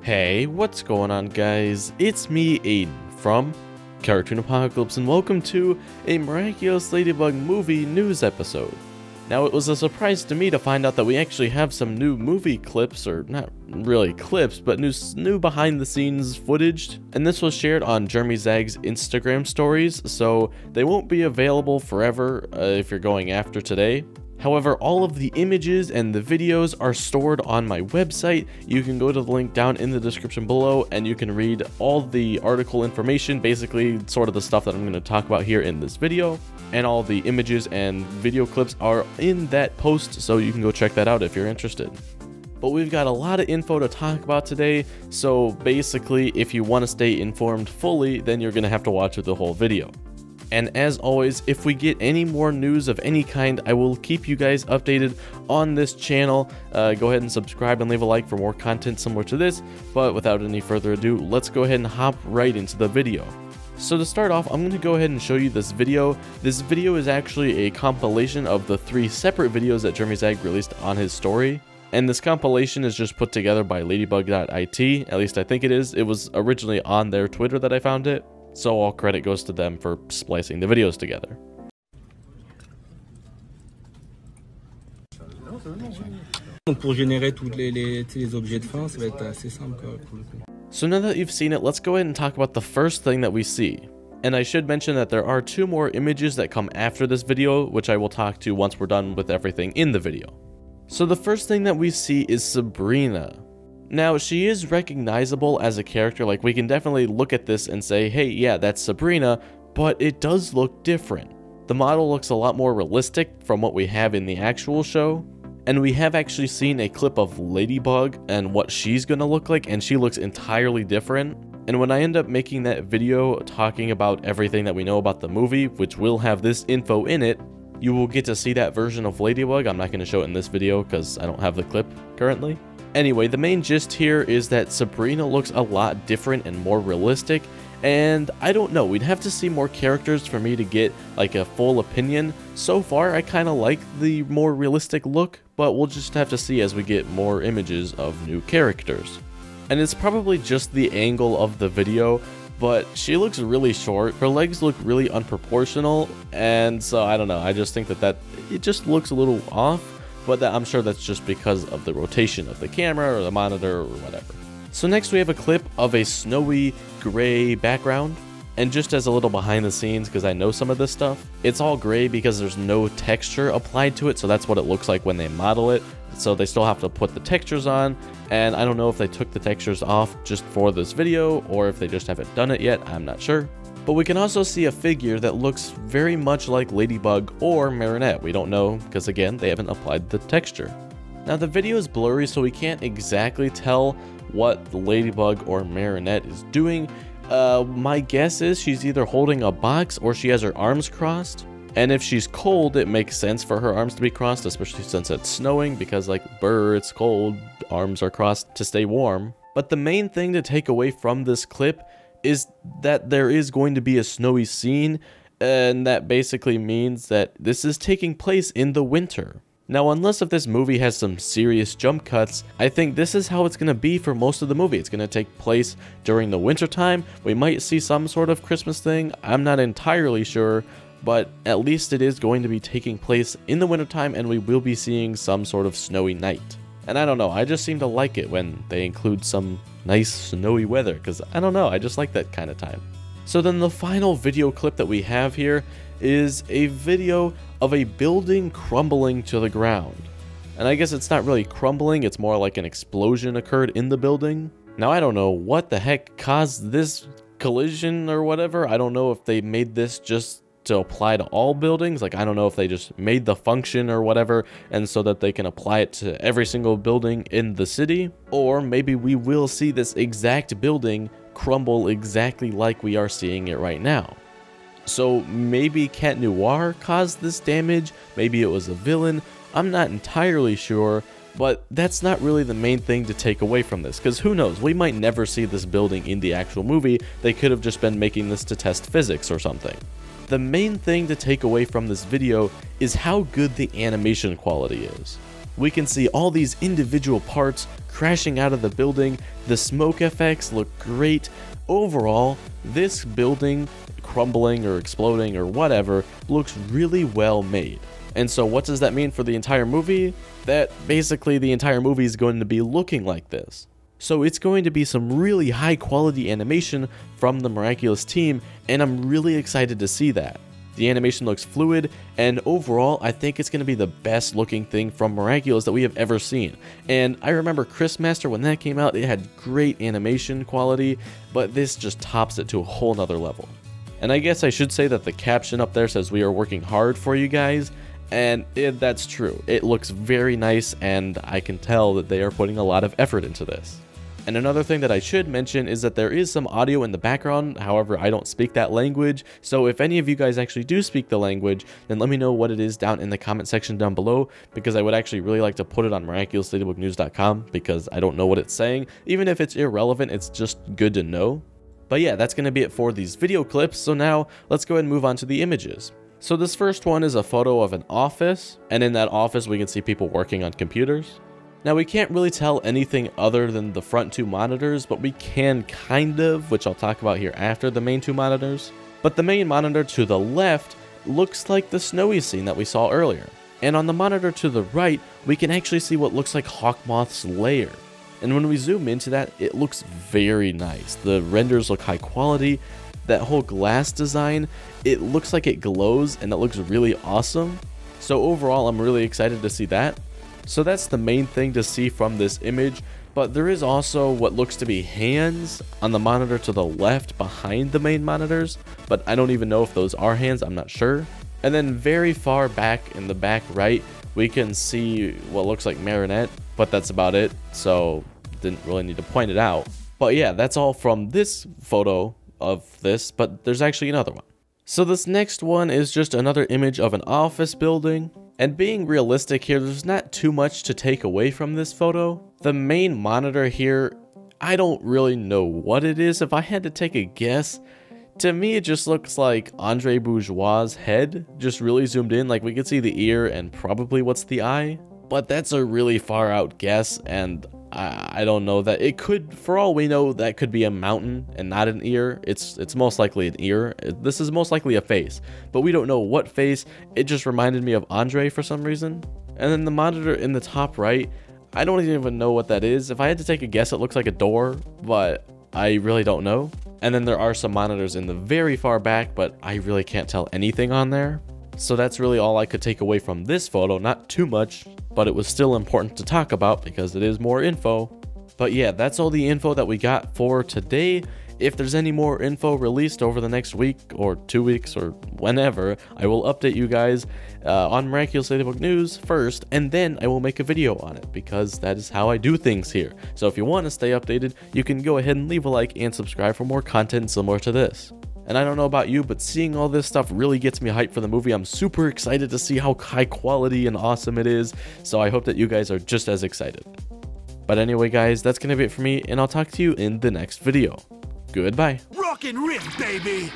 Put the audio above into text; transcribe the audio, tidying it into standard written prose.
Hey, what's going on guys? It's me, Aiden, from Cartoon Apocalypse, and welcome to a Miraculous Ladybug movie news episode. Now, it was a surprise to me to find out that we actually have some new movie clips, or not really clips, but new behind the scenes footage, and this was shared on Jeremy Zag's Instagram stories, so they won't be available forever if you're going after today. However, all of the images and the videos are stored on my website. You can go to the link down in the description below and you can read all the article information, basically sort of the stuff that I'm going to talk about here in this video. And all the images and video clips are in that post, so you can go check that out if you're interested. But we've got a lot of info to talk about today, so basically if you want to stay informed fully, then you're going to have to watch the whole video. And as always, if we get any more news of any kind, I will keep you guys updated on this channel. Go ahead and subscribe and leave a like for more content similar to this. But without any further ado, let's go ahead and hop right into the video. So to start off, I'm going to go ahead and show you this video. This video is actually a compilation of the 3 separate videos that Jeremy Zag released on his story. And this compilation is just put together by ladybug.it, at least I think it is. It was originally on their Twitter that I found it. So all credit goes to them for splicing the videos together. Pour générer tous les objets de fin, ça va être assez simple pour le coup. So now that you've seen it, let's go ahead and talk about the first thing that we see. And I should mention that there are 2 more images that come after this video, which I will talk to once we're done with everything in the video. So the first thing that we see is Sabrina. Now, she is recognizable as a character, like we can definitely look at this and say, hey, yeah, that's Sabrina, but it does look different. The model looks a lot more realistic from what we have in the actual show, and we have actually seen a clip of Ladybug and what she's gonna look like, and she looks entirely different. And when I end up making that video talking about everything that we know about the movie, which will have this info in it, you will get to see that version of Ladybug. I'm not going to show it in this video because I don't have the clip currently. Anyway, the main gist here is that Sabrina looks a lot different and more realistic, and I don't know, we'd have to see more characters for me to get like a full opinion. So far, I kind of like the more realistic look, but we'll just have to see as we get more images of new characters. And it's probably just the angle of the video, but she looks really short, her legs look really unproportional, and so I don't know, I just think that it just looks a little off. But I'm sure that's just because of the rotation of the camera or the monitor or whatever. So next we have a clip of a snowy gray background. And just as a little behind the scenes, because I know some of this stuff, it's all gray because there's no texture applied to it, so that's what it looks like when they model it. So they still have to put the textures on, and I don't know if they took the textures off just for this video or if they just haven't done it yet, I'm not sure. But we can also see a figure that looks very much like Ladybug or Marinette. We don't know because, again, they haven't applied the texture. Now, the video is blurry, so we can't exactly tell what the Ladybug or Marinette is doing. My guess is she's either holding a box or she has her arms crossed. And if she's cold, it makes sense for her arms to be crossed, especially since it's snowing, because like, it's cold, arms are crossed to stay warm. But the main thing to take away from this clip is that there is going to be a snowy scene, and that basically means that this is taking place in the winter. Now, unless if this movie has some serious jump cuts, I think this is how it's going to be for most of the movie. It's going to take place during the winter time. We might see some sort of Christmas thing, I'm not entirely sure, but at least it is going to be taking place in the wintertime, and we will be seeing some sort of snowy night. And I don't know, I just seem to like it when they include some nice snowy weather, because I don't know, I just like that kind of time. So then the final video clip that we have here is a video of a building crumbling to the ground. And I guess it's not really crumbling, it's more like an explosion occurred in the building. Now I don't know what the heck caused this collision or whatever. I don't know if they made this just to apply to all buildings, like I don't know if they just made the function or whatever and so that they can apply it to every single building in the city, or maybe we will see this exact building crumble exactly like we are seeing it right now. So maybe Cat Noir caused this damage, maybe it was a villain, I'm not entirely sure, but that's not really the main thing to take away from this, because who knows, we might never see this building in the actual movie. They could have just been making this to test physics or something. The main thing to take away from this video is how good the animation quality is. We can see all these individual parts crashing out of the building. The smoke effects look great. Overall, this building crumbling or exploding or whatever looks really well made. And so what does that mean for the entire movie? That basically the entire movie is going to be looking like this. So it's going to be some really high quality animation from the Miraculous team, and I'm really excited to see that. The animation looks fluid, and overall I think it's going to be the best looking thing from Miraculous that we have ever seen. And I remember Christmaster, when that came out, it had great animation quality, but this just tops it to a whole nother level. And I guess I should say that the caption up there says we are working hard for you guys, and that's true. It looks very nice, and I can tell that they are putting a lot of effort into this. And another thing that I should mention is that there is some audio in the background. However, I don't speak that language, so if any of you guys actually do speak the language, then let me know what it is down in the comment section down below, because I would actually really like to put it on miraculousladybugnews.com, because I don't know what it's saying. Even if it's irrelevant, it's just good to know. But yeah, that's going to be it for these video clips, so now let's go ahead and move on to the images. So this first one is a photo of an office, and in that office we can see people working on computers. Now we can't really tell anything other than the front two monitors, but we can kind of, which I'll talk about here after the main two monitors. But the main monitor to the left looks like the snowy scene that we saw earlier. And on the monitor to the right, we can actually see what looks like Hawkmoth's lair. And when we zoom into that, it looks very nice. The renders look high quality. That whole glass design, it looks like it glows and it looks really awesome. So overall, I'm really excited to see that. So that's the main thing to see from this image, but there is also what looks to be hands on the monitor to the left behind the main monitors, but I don't even know if those are hands, I'm not sure. And then very far back in the back right, we can see what looks like Marinette, but that's about it, so didn't really need to point it out. But yeah, that's all from this photo of this, but there's actually another one. So this next one is just another image of an office building. And being realistic here, there's not too much to take away from this photo. The main monitor here, I don't really know what it is. If I had to take a guess, to me it just looks like Andre Bourgeois' head, just really zoomed in. Like we could see the ear and probably what's the eye. But that's a really far out guess, and I don't know that it could, for all we know, that could be a mountain and not an ear. It's most likely an ear. This is most likely a face, but we don't know what face. It just reminded me of Andre for some reason. And then the monitor in the top right, I don't even know what that is. If I had to take a guess, it looks like a door, but I really don't know. And then there are some monitors in the very far back, but I really can't tell anything on there. So that's really all I could take away from this photo. Not too much, but it was still important to talk about because it is more info. But yeah, that's all the info that we got for today. If there's any more info released over the next week or 2 weeks or whenever, I will update you guys on Miraculous Ladybug News first, and then I will make a video on it because that is how I do things here. So if you want to stay updated, you can go ahead and leave a like and subscribe for more content similar to this. And I don't know about you, but seeing all this stuff really gets me hyped for the movie. I'm super excited to see how high quality and awesome it is, so I hope that you guys are just as excited. But anyway guys, that's gonna be it for me, and I'll talk to you in the next video. Goodbye. Rock and rip, baby!